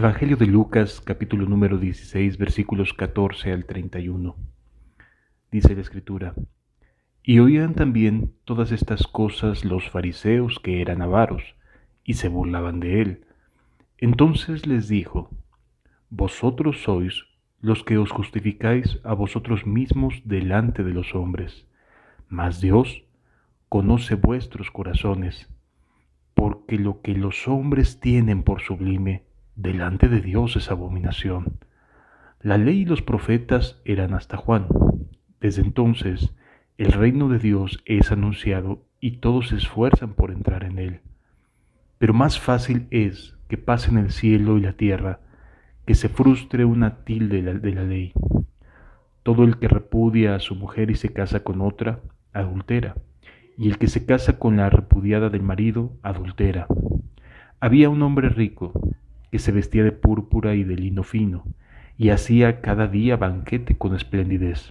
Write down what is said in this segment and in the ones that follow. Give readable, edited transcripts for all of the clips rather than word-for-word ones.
Evangelio de Lucas, capítulo número 16, versículos 14 al 31. Dice la Escritura: Y oían también todas estas cosas los fariseos que eran avaros, y se burlaban de él. Entonces les dijo: Vosotros sois los que os justificáis a vosotros mismos delante de los hombres, mas Dios conoce vuestros corazones, porque lo que los hombres tienen por sublime, delante de Dios es abominación. La ley y los profetas eran hasta Juan. Desde entonces, el reino de Dios es anunciado y todos se esfuerzan por entrar en él. Pero más fácil es que pasen el cielo y la tierra, que se frustre una tilde de la ley. Todo el que repudia a su mujer y se casa con otra, adultera, y el que se casa con la repudiada del marido, adultera. Había un hombre rico que se vestía de púrpura y de lino fino, y hacía cada día banquete con esplendidez.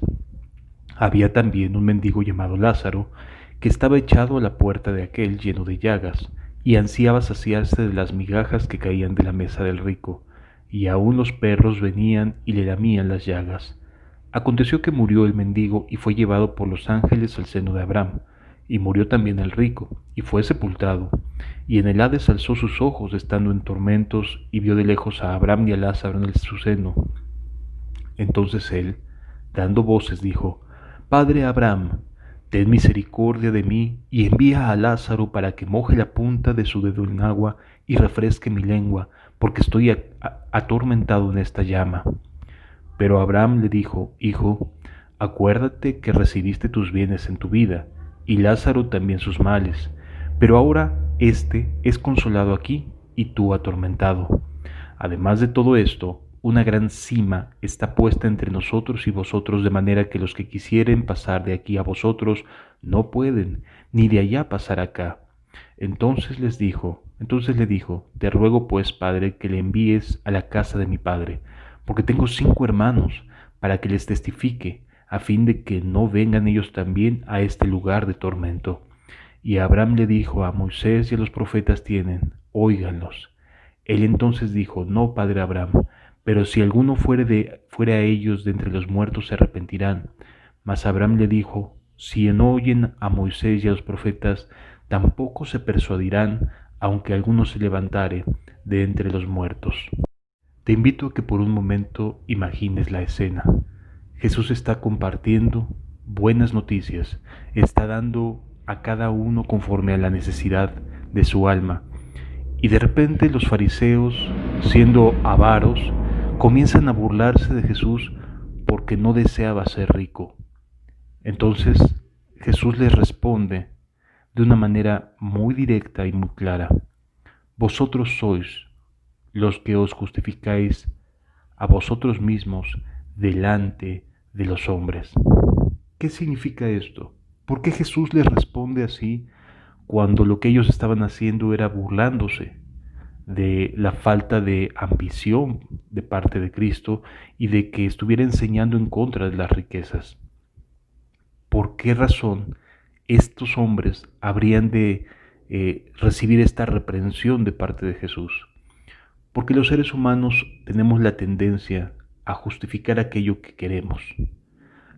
Había también un mendigo llamado Lázaro, que estaba echado a la puerta de aquel lleno de llagas, y ansiaba saciarse de las migajas que caían de la mesa del rico, y aun los perros venían y le lamían las llagas. Aconteció que murió el mendigo y fue llevado por los ángeles al seno de Abraham, y murió también el rico, y fue sepultado. Y en el Hades alzó sus ojos, estando en tormentos, y vio de lejos a Abraham y a Lázaro en su seno. Entonces él, dando voces, dijo: Padre Abraham, ten misericordia de mí, y envía a Lázaro para que moje la punta de su dedo en agua y refresque mi lengua, porque estoy atormentado en esta llama. Pero Abraham le dijo: Hijo, acuérdate que recibiste tus bienes en tu vida, y Lázaro también sus males, pero ahora éste es consolado aquí, y tú atormentado. Además de todo esto, una gran sima está puesta entre nosotros y vosotros, de manera que los que quisieren pasar de aquí a vosotros no pueden, ni de allá pasar acá. Entonces le dijo: Te ruego pues, Padre, que le envíes a la casa de mi padre, porque tengo 5 hermanos, para que les testifique, a fin de que no vengan ellos también a este lugar de tormento. Y Abraham le dijo: A Moisés y a los profetas tienen, óiganlos. Él entonces dijo: No, padre Abraham, pero si alguno fuere a ellos de entre los muertos, se arrepentirán. Mas Abraham le dijo: Si no oyen a Moisés y a los profetas, tampoco se persuadirán, aunque alguno se levantare de entre los muertos. Te invito a que por un momento imagines la escena. Jesús está compartiendo buenas noticias, está dando a cada uno conforme a la necesidad de su alma. Y de repente los fariseos, siendo avaros, comienzan a burlarse de Jesús porque no deseaba ser rico. Entonces Jesús les responde de una manera muy directa y muy clara: Vosotros sois los que os justificáis a vosotros mismos delante de los hombres. ¿Qué significa esto? ¿Por qué Jesús les responde así cuando lo que ellos estaban haciendo era burlándose de la falta de ambición de parte de Cristo y de que estuviera enseñando en contra de las riquezas? ¿Por qué razón estos hombres habrían de recibir esta reprensión de parte de Jesús? Porque los seres humanos tenemos la tendencia a justificar aquello que queremos.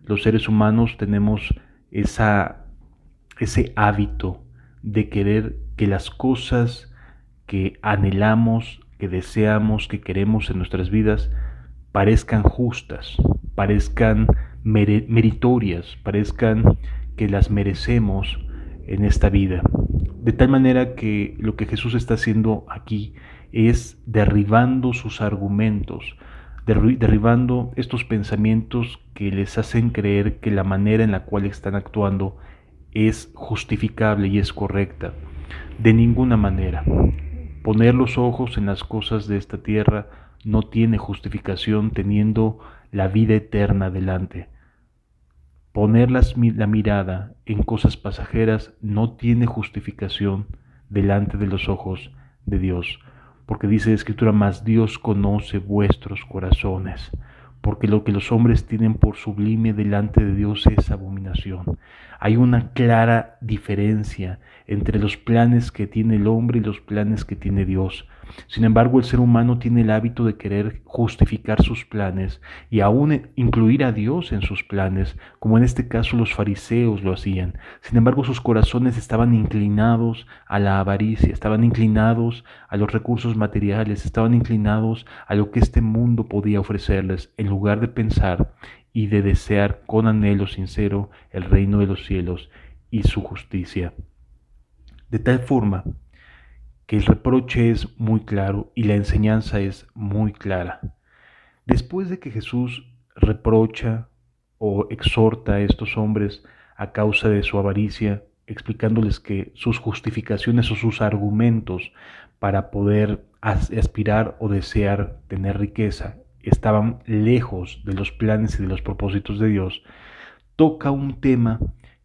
Los seres humanos tenemos ese hábito de querer que las cosas que anhelamos, que deseamos, que queremos en nuestras vidas parezcan justas, parezcan meritorias, parezcan que las merecemos en esta vida. De tal manera que lo que Jesús está haciendo aquí es derribando sus argumentos, derribando estos pensamientos que les hacen creer que la manera en la cual están actuando es justificable y es correcta. De ninguna manera. Poner los ojos en las cosas de esta tierra no tiene justificación teniendo la vida eterna delante. Poner la mirada en cosas pasajeras no tiene justificación delante de los ojos de Dios, porque dice la Escritura: mas Dios conoce vuestros corazones, porque lo que los hombres tienen por sublime delante de Dios es abominación. Hay una clara diferencia entre los planes que tiene el hombre y los planes que tiene Dios. Sin embargo, el ser humano tiene el hábito de querer justificar sus planes y aún incluir a Dios en sus planes, como en este caso los fariseos lo hacían. Sin embargo, sus corazones estaban inclinados a la avaricia, estaban inclinados a los recursos materiales, estaban inclinados a lo que este mundo podía ofrecerles, en lugar de pensar y de desear con anhelo sincero el reino de los cielos y su justicia. De tal forma que el reproche es muy claro y la enseñanza es muy clara. Después de que Jesús reprocha o exhorta a estos hombres a causa de su avaricia, explicándoles que sus justificaciones o sus argumentos para poder aspirar o desear tener riqueza estaban lejos de los planes y de los propósitos de Dios, toca un tema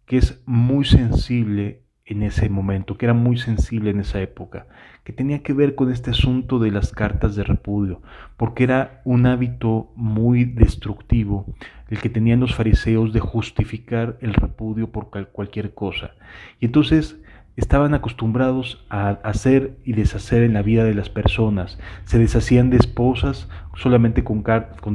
que es muy sensible en ese momento, que era muy sensible en esa época, que tenía que ver con este asunto de las cartas de repudio, porque era un hábito muy destructivo el que tenían los fariseos de justificar el repudio por cualquier cosa. Y entonces estaban acostumbrados a hacer y deshacer en la vida de las personas. Se deshacían de esposas solamente con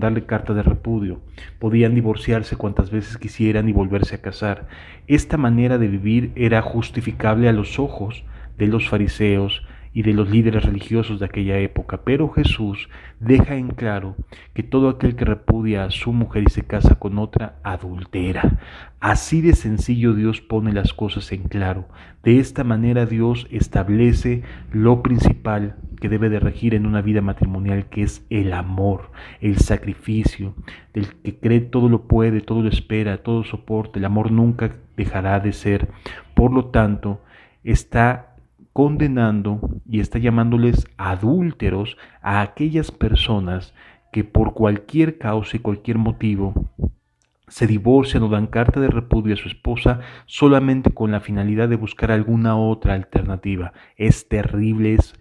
darle carta de repudio. Podían divorciarse cuantas veces quisieran y volverse a casar. Esta manera de vivir era justificable a los ojos de los fariseos y de los líderes religiosos de aquella época, pero Jesús deja en claro que todo aquel que repudia a su mujer y se casa con otra adultera. Así de sencillo Dios pone las cosas en claro. De esta manera Dios establece lo principal que debe de regir en una vida matrimonial, que es el amor, el sacrificio, del que cree todo lo puede, todo lo espera, todo soporta. El amor nunca dejará de ser. Por lo tanto, está condenando y está llamándoles adúlteros a aquellas personas que por cualquier causa y cualquier motivo se divorcian o dan carta de repudio a su esposa solamente con la finalidad de buscar alguna otra alternativa. Es terrible, es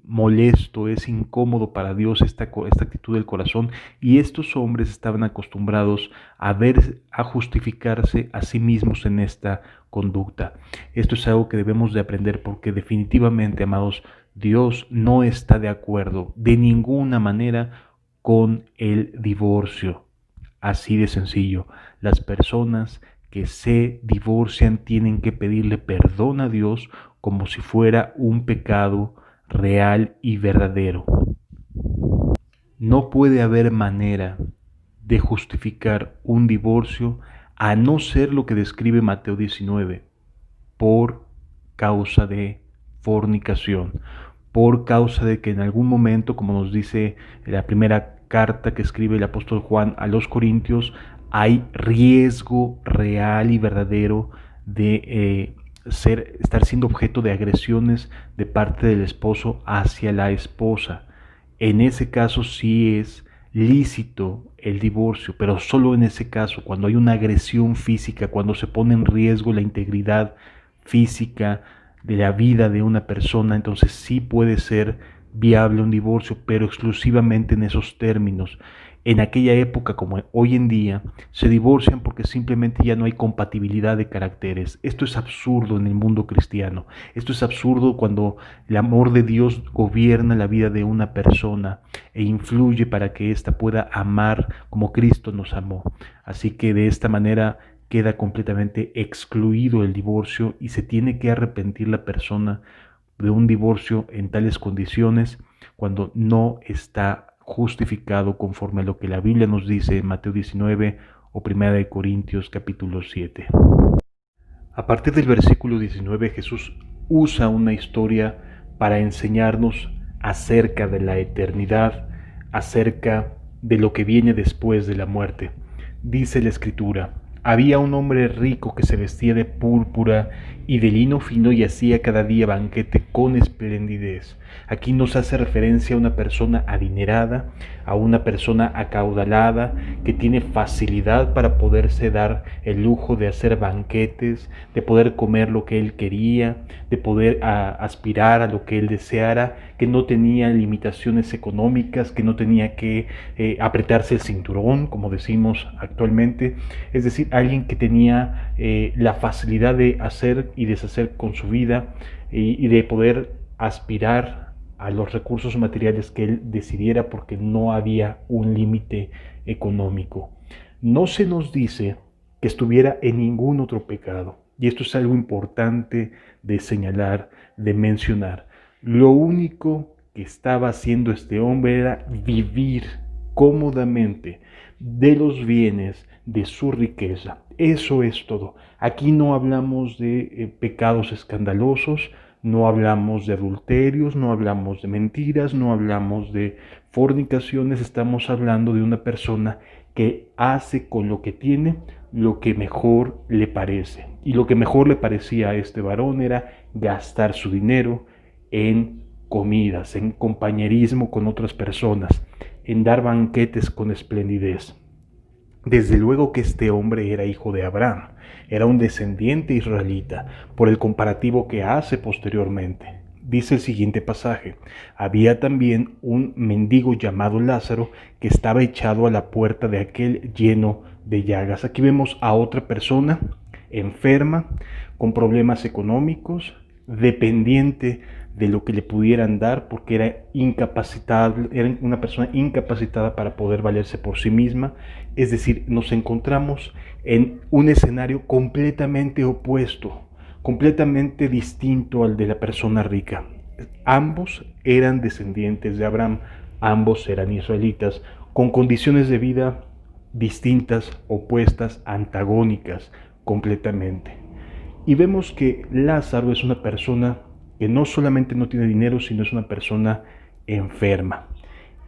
molesto, es incómodo para Dios esta actitud del corazón, y estos hombres estaban acostumbrados a justificarse a sí mismos en esta conducta. Esto es algo que debemos de aprender, porque definitivamente, amados, Dios no está de acuerdo de ninguna manera con el divorcio. Así de sencillo. Las personas que se divorcian tienen que pedirle perdón a Dios como si fuera un pecado real y verdadero. No puede haber manera de justificar un divorcio a no ser lo que describe Mateo 19, por causa de fornicación, por causa de que en algún momento, como nos dice la primera carta que escribe el apóstol Juan a los Corintios, hay riesgo real y verdadero de estar siendo objeto de agresiones de parte del esposo hacia la esposa. En ese caso sí es lícito el divorcio, pero solo en ese caso, cuando hay una agresión física, cuando se pone en riesgo la integridad física de la vida de una persona, entonces sí puede ser viable un divorcio, pero exclusivamente en esos términos. En aquella época, como hoy en día, se divorcian porque simplemente ya no hay compatibilidad de caracteres. Esto es absurdo en el mundo cristiano. Esto es absurdo cuando el amor de Dios gobierna la vida de una persona e influye para que ésta pueda amar como Cristo nos amó. Así que de esta manera queda completamente excluido el divorcio y se tiene que arrepentir la persona de un divorcio en tales condiciones cuando no está justificado conforme a lo que la Biblia nos dice en Mateo 19 o 1 Corintios capítulo 7. A partir del versículo 19, Jesús usa una historia para enseñarnos acerca de la eternidad, acerca de lo que viene después de la muerte. Dice la Escritura: había un hombre rico que se vestía de púrpura y de lino fino y hacía cada día banquete con esplendidez. Aquí nos hace referencia a una persona adinerada, a una persona acaudalada que tiene facilidad para poderse dar el lujo de hacer banquetes, de poder comer lo que él quería, de poder aspirar a lo que él deseara, que no tenía limitaciones económicas, que no tenía que apretarse el cinturón, como decimos actualmente. Es decir, alguien que tenía la facilidad de hacer y deshacer con su vida y de poder aspirar a los recursos materiales que él decidiera porque no había un límite económico. No se nos dice que estuviera en ningún otro pecado. Y esto es algo importante de señalar, de mencionar. Lo único que estaba haciendo este hombre era vivir cómodamente de los bienes de su riqueza. Eso es todo. Aquí no hablamos de pecados escandalosos, no hablamos de adulterios, no hablamos de mentiras, no hablamos de fornicaciones. Estamos hablando de una persona que hace con lo que tiene lo que mejor le parece. Y lo que mejor le parecía a este varón era gastar su dinero en comidas, en compañerismo con otras personas, en dar banquetes con esplendidez. Desde luego que este hombre era hijo de Abraham, era un descendiente israelita, por el comparativo que hace posteriormente. Dice el siguiente pasaje: había también un mendigo llamado Lázaro que estaba echado a la puerta de aquel lleno de llagas. Aquí vemos a otra persona enferma, con problemas económicos, dependiente de lo que le pudieran dar porque era incapacitada, era una persona incapacitada para poder valerse por sí misma. Es decir, nos encontramos en un escenario completamente opuesto, completamente distinto al de la persona rica. Ambos eran descendientes de Abraham, ambos eran israelitas, con condiciones de vida distintas, opuestas, antagónicas completamente. Y vemos que Lázaro es una persona que no solamente no tiene dinero, sino es una persona enferma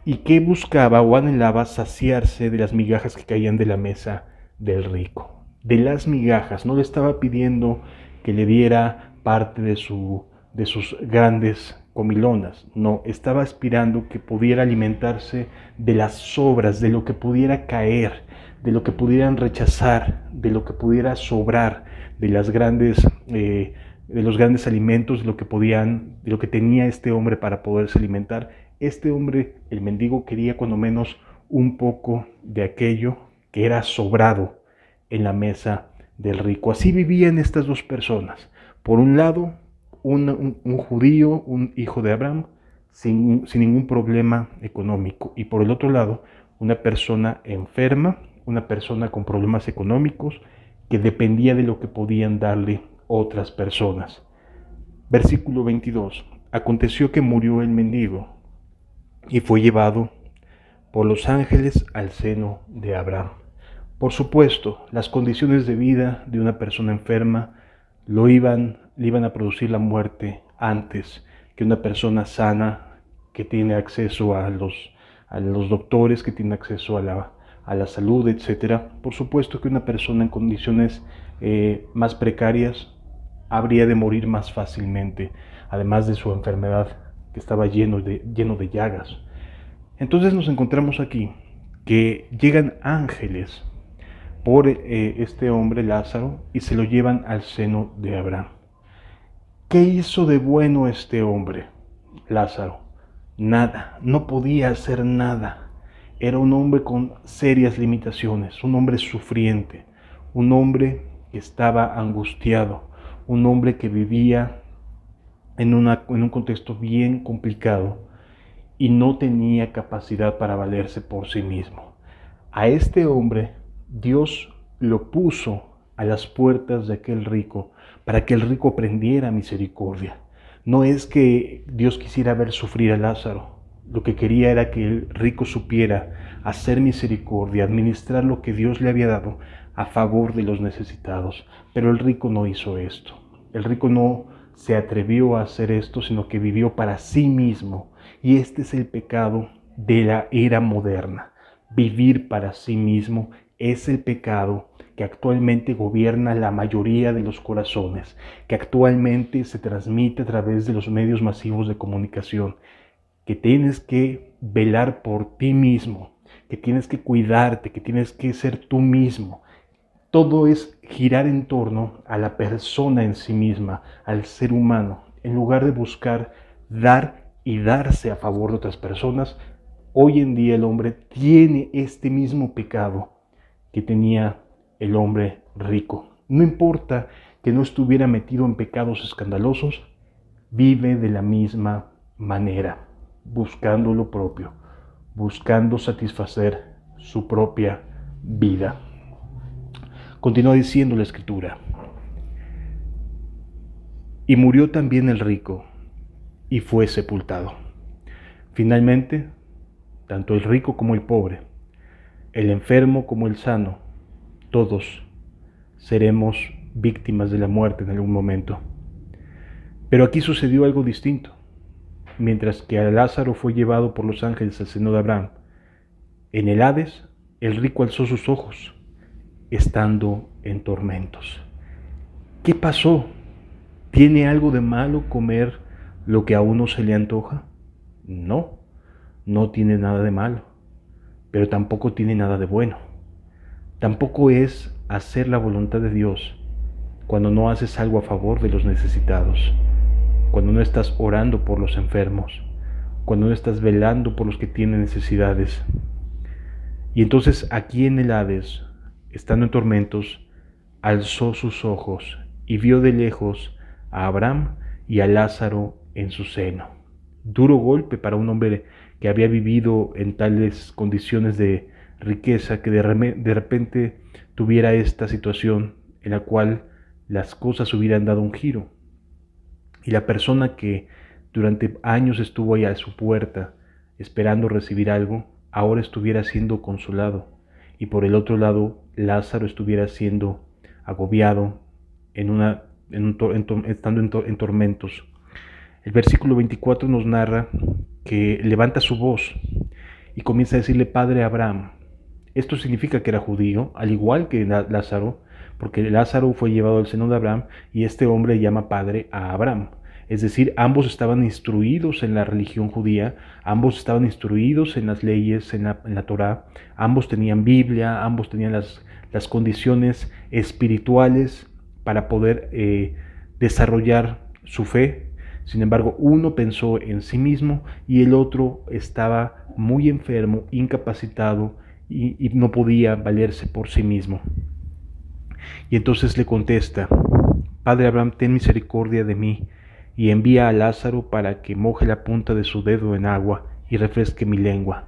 y que buscaba o anhelaba saciarse de las migajas que caían de la mesa del rico. De las migajas, no le estaba pidiendo que le diera parte de sus grandes comilonas, no, estaba aspirando que pudiera alimentarse de las sobras, de lo que pudiera caer, de lo que pudieran rechazar, de lo que pudiera sobrar, de las grandes de los grandes alimentos, de lo que tenía este hombre para poderse alimentar. Este hombre, el mendigo, quería cuando menos un poco de aquello que era sobrado en la mesa del rico. Así vivían estas dos personas. Por un lado, un judío, un hijo de Abraham, sin ningún problema económico. Y por el otro lado, una persona enferma, una persona con problemas económicos, que dependía de lo que podían darle otras personas. Versículo 22. Aconteció que murió el mendigo y fue llevado por los ángeles al seno de Abraham. Por supuesto, las condiciones de vida de una persona enferma le iban a producir la muerte antes que una persona sana que tiene acceso a los doctores, que tiene acceso a la salud, etc. Por supuesto que una persona en condiciones más precarias habría de morir más fácilmente, además de su enfermedad que estaba lleno de llagas. Entonces nos encontramos aquí que llegan ángeles por este hombre Lázaro y se lo llevan al seno de Abraham. ¿Qué hizo de bueno este hombre, Lázaro? Nada, no podía hacer nada. Era un hombre con serias limitaciones, un hombre sufriente, un hombre que estaba angustiado, un hombre que vivía en un contexto bien complicado y no tenía capacidad para valerse por sí mismo. A este hombre Dios lo puso a las puertas de aquel rico para que el rico aprendiera misericordia. No es que Dios quisiera ver sufrir a Lázaro. Lo que quería era que el rico supiera hacer misericordia, administrar lo que Dios le había dado a favor de los necesitados. Pero el rico no hizo esto. El rico no se atrevió a hacer esto, sino que vivió para sí mismo. Y este es el pecado de la era moderna. Vivir para sí mismo es el pecado que actualmente gobierna la mayoría de los corazones, que actualmente se transmite a través de los medios masivos de comunicación, que tienes que velar por ti mismo, que tienes que cuidarte, que tienes que ser tú mismo. Todo es girar en torno a la persona en sí misma, al ser humano, en lugar de buscar dar y darse a favor de otras personas. Hoy en día el hombre tiene este mismo pecado que tenía el hombre rico. No importa que no estuviera metido en pecados escandalosos, vive de la misma manera, buscando lo propio, buscando satisfacer su propia vida. Continúa diciendo la Escritura: y murió también el rico, y fue sepultado. Finalmente, tanto el rico como el pobre, el enfermo como el sano, todos seremos víctimas de la muerte en algún momento. Pero aquí sucedió algo distinto. Mientras que a Lázaro fue llevado por los ángeles al seno de Abraham, en el Hades el rico alzó sus ojos, estando en tormentos. ¿Qué pasó? ¿Tiene algo de malo comer lo que a uno se le antoja? No, no tiene nada de malo, pero tampoco tiene nada de bueno. Tampoco es hacer la voluntad de Dios cuando no haces algo a favor de los necesitados, cuando no estás orando por los enfermos, cuando no estás velando por los que tienen necesidades. Y entonces aquí en el Hades, estando en tormentos, alzó sus ojos y vio de lejos a Abraham y a Lázaro en su seno. Duro golpe para un hombre que había vivido en tales condiciones de riqueza, que de repente tuviera esta situación en la cual las cosas hubieran dado un giro. Y la persona que durante años estuvo ahí a su puerta esperando recibir algo, ahora estuviera siendo consolado. Y por el otro lado, Lázaro estuviera siendo agobiado estando en tormentos. El versículo 24 nos narra que levanta su voz y comienza a decirle Padre a Abraham. Esto significa que era judío, al igual que Lázaro, porque Lázaro fue llevado al seno de Abraham y este hombre llama Padre a Abraham. Es decir, ambos estaban instruidos en la religión judía, ambos estaban instruidos en las leyes, en la Torá, ambos tenían Biblia, ambos tenían las condiciones espirituales para poder desarrollar su fe. Sin embargo, uno pensó en sí mismo y el otro estaba muy enfermo, incapacitado y no podía valerse por sí mismo. Y entonces le contesta: Padre Abraham, ten misericordia de mí y envía a Lázaro para que moje la punta de su dedo en agua y refresque mi lengua.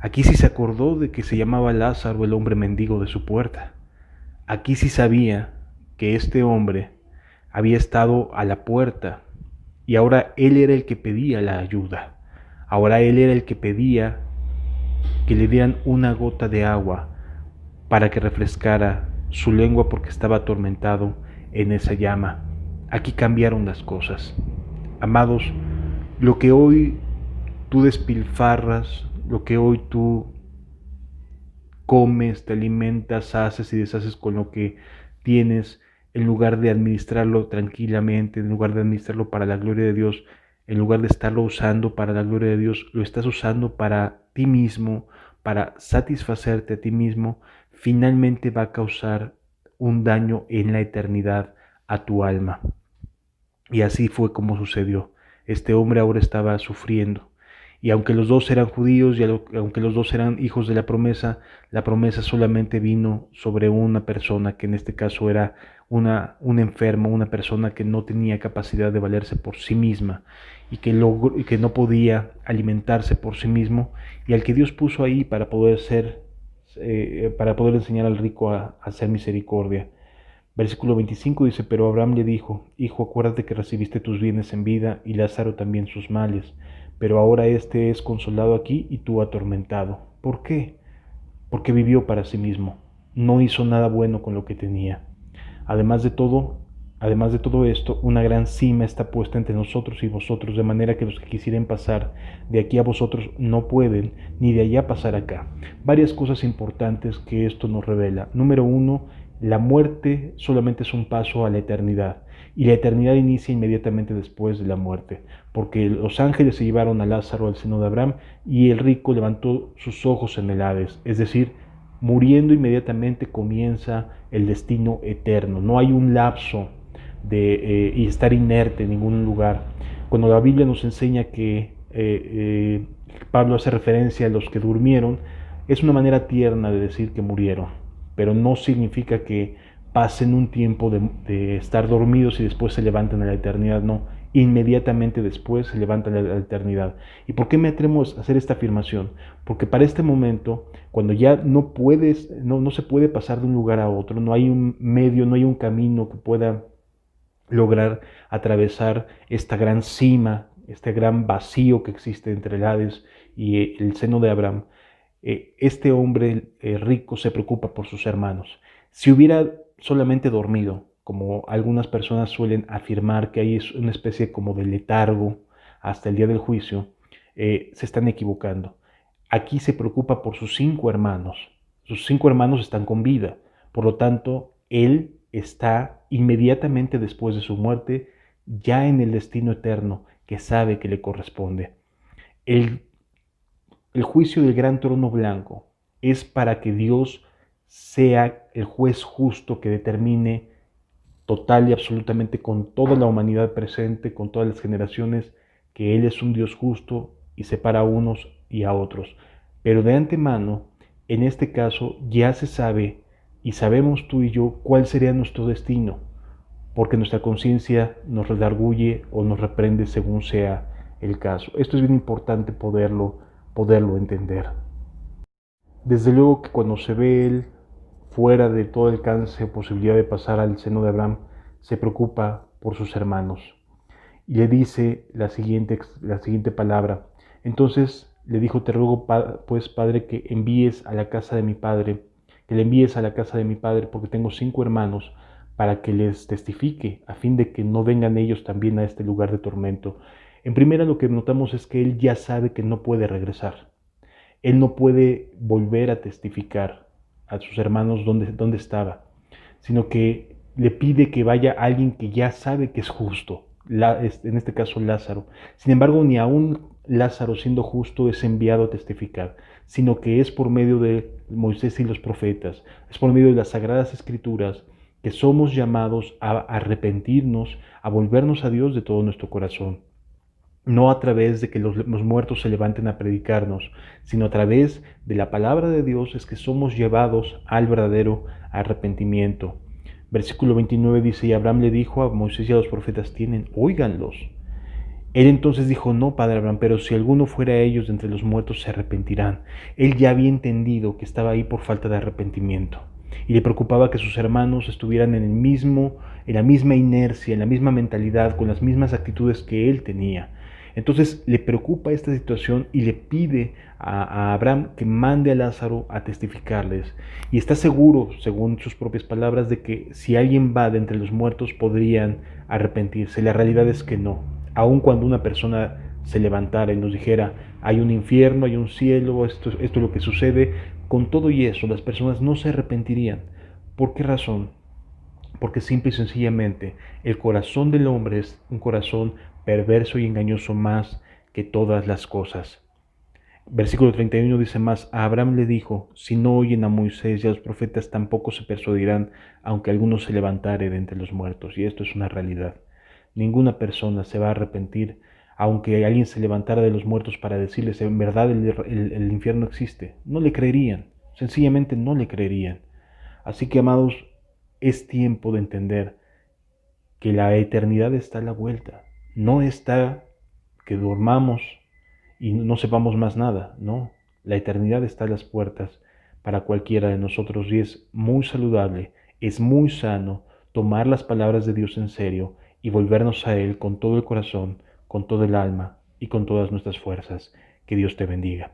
Aquí sí se acordó de que se llamaba Lázaro el hombre mendigo de su puerta. Aquí sí sabía que este hombre había estado a la puerta y ahora él era el que pedía la ayuda. Ahora él era el que pedía que le dieran una gota de agua para que refrescara su lengua porque estaba atormentado en esa llama. Aquí cambiaron las cosas. Amados, lo que hoy tú despilfarras, lo que hoy tú comes, te alimentas, haces y deshaces con lo que tienes, en lugar de administrarlo tranquilamente, en lugar de administrarlo para la gloria de Dios, en lugar de estarlo usando para la gloria de Dios, lo estás usando para ti mismo, para satisfacerte a ti mismo, finalmente va a causar un daño en la eternidad a tu alma. Y así fue como sucedió. Este hombre ahora estaba sufriendo. Y aunque los dos eran judíos y aunque los dos eran hijos de la promesa solamente vino sobre una persona, que en este caso era un enfermo, una persona que no tenía capacidad de valerse por sí misma y que no podía alimentarse por sí mismo, y al que Dios puso ahí para poder enseñar al rico a hacer misericordia. Versículo 25 dice: pero Abraham le dijo: Hijo, acuérdate que recibiste tus bienes en vida y Lázaro también sus males, pero ahora este es consolado aquí y tú atormentado. ¿Por qué? Porque vivió para sí mismo, no hizo nada bueno con lo que tenía. Además de todo esto, una gran cima está puesta entre nosotros y vosotros, de manera que los que quisieran pasar de aquí a vosotros no pueden, ni de allá pasar acá. Varias cosas importantes que esto nos revela. Número 1, la muerte solamente es un paso a la eternidad, y la eternidad inicia inmediatamente después de la muerte, porque los ángeles se llevaron a Lázaro al seno de Abraham y el rico levantó sus ojos en el Hades, es decir, muriendo inmediatamente comienza el destino eterno. No hay un lapso y estar inerte en ningún lugar. Cuando la Biblia nos enseña que Pablo hace referencia a los que durmieron, es una manera tierna de decir que murieron, pero no significa que pasen un tiempo de estar dormidos y después se levanten a la eternidad. No, inmediatamente después se levanta la eternidad. ¿Y por qué me atrevo a hacer esta afirmación? Porque para este momento, cuando ya no se puede pasar de un lugar a otro, no hay un medio, no hay un camino que pueda lograr atravesar esta gran cima, este gran vacío que existe entre el Hades y el seno de Abraham, este hombre rico se preocupa por sus hermanos. Si hubiera solamente dormido, como algunas personas suelen afirmar que hay una especie como de letargo hasta el día del juicio, se están equivocando. Aquí se preocupa por sus 5 hermanos. Sus 5 hermanos están con vida. Por lo tanto, él está inmediatamente después de su muerte ya en el destino eterno que sabe que le corresponde. El el juicio del gran trono blanco es para que Dios sea el juez justo que determine total y absolutamente con toda la humanidad presente, con todas las generaciones, que Él es un Dios justo y separa a unos y a otros. Pero de antemano, en este caso, ya se sabe y sabemos tú y yo cuál sería nuestro destino, porque nuestra conciencia nos redarguye o nos reprende según sea el caso. Esto es bien importante poderlo entender. Desde luego que cuando se ve él fuera de todo alcance o posibilidad de pasar al seno de Abraham, se preocupa por sus hermanos y le dice la siguiente palabra. Entonces le dijo: te ruego pues, padre, que envíes a la casa de mi padre, que le envíes a la casa de mi padre, porque tengo 5 hermanos, para que les testifique, a fin de que no vengan ellos también a este lugar de tormento. En primera, lo que notamos es que él ya sabe que no puede regresar. Él no puede volver a testificar a sus hermanos dónde estaba, sino que le pide que vaya alguien que ya sabe que es justo, en este caso Lázaro. Sin embargo, ni aún Lázaro, siendo justo, es enviado a testificar, sino que es por medio de Moisés y los profetas, es por medio de las Sagradas Escrituras que somos llamados a arrepentirnos, a volvernos a Dios de todo nuestro corazón. No a través de que los muertos se levanten a predicarnos, sino a través de la palabra de Dios es que somos llevados al verdadero arrepentimiento. Versículo 29 dice: y Abraham le dijo a Moisés y a los profetas: tienen, óiganlos. Él entonces dijo: no, padre Abraham, pero si alguno fuera a ellos de entre los muertos, se arrepentirán. Él ya había entendido que estaba ahí por falta de arrepentimiento, y le preocupaba que sus hermanos estuvieran en la misma inercia, en la misma mentalidad, con las mismas actitudes que él tenía. Entonces le preocupa esta situación y le pide a Abraham que mande a Lázaro a testificarles. Y está seguro, según sus propias palabras, de que si alguien va de entre los muertos podrían arrepentirse. La realidad es que no. Aun cuando una persona se levantara y nos dijera: hay un infierno, hay un cielo, esto es lo que sucede, con todo y eso las personas no se arrepentirían. ¿Por qué razón? Porque simple y sencillamente el corazón del hombre es un corazón perverso y engañoso más que todas las cosas. Versículo 31 dice más: a Abraham le dijo: si no oyen a Moisés y a los profetas, tampoco se persuadirán, aunque alguno se levantare de entre los muertos. Y esto es una realidad. Ninguna persona se va a arrepentir, aunque alguien se levantara de los muertos para decirles: en verdad el infierno existe. No le creerían, sencillamente no le creerían. Así que, amados, es tiempo de entender que la eternidad está a la vuelta. No está que dormamos y no sepamos más nada, no. La eternidad está a las puertas para cualquiera de nosotros y es muy saludable, es muy sano tomar las palabras de Dios en serio y volvernos a Él con todo el corazón, con todo el alma y con todas nuestras fuerzas. Que Dios te bendiga.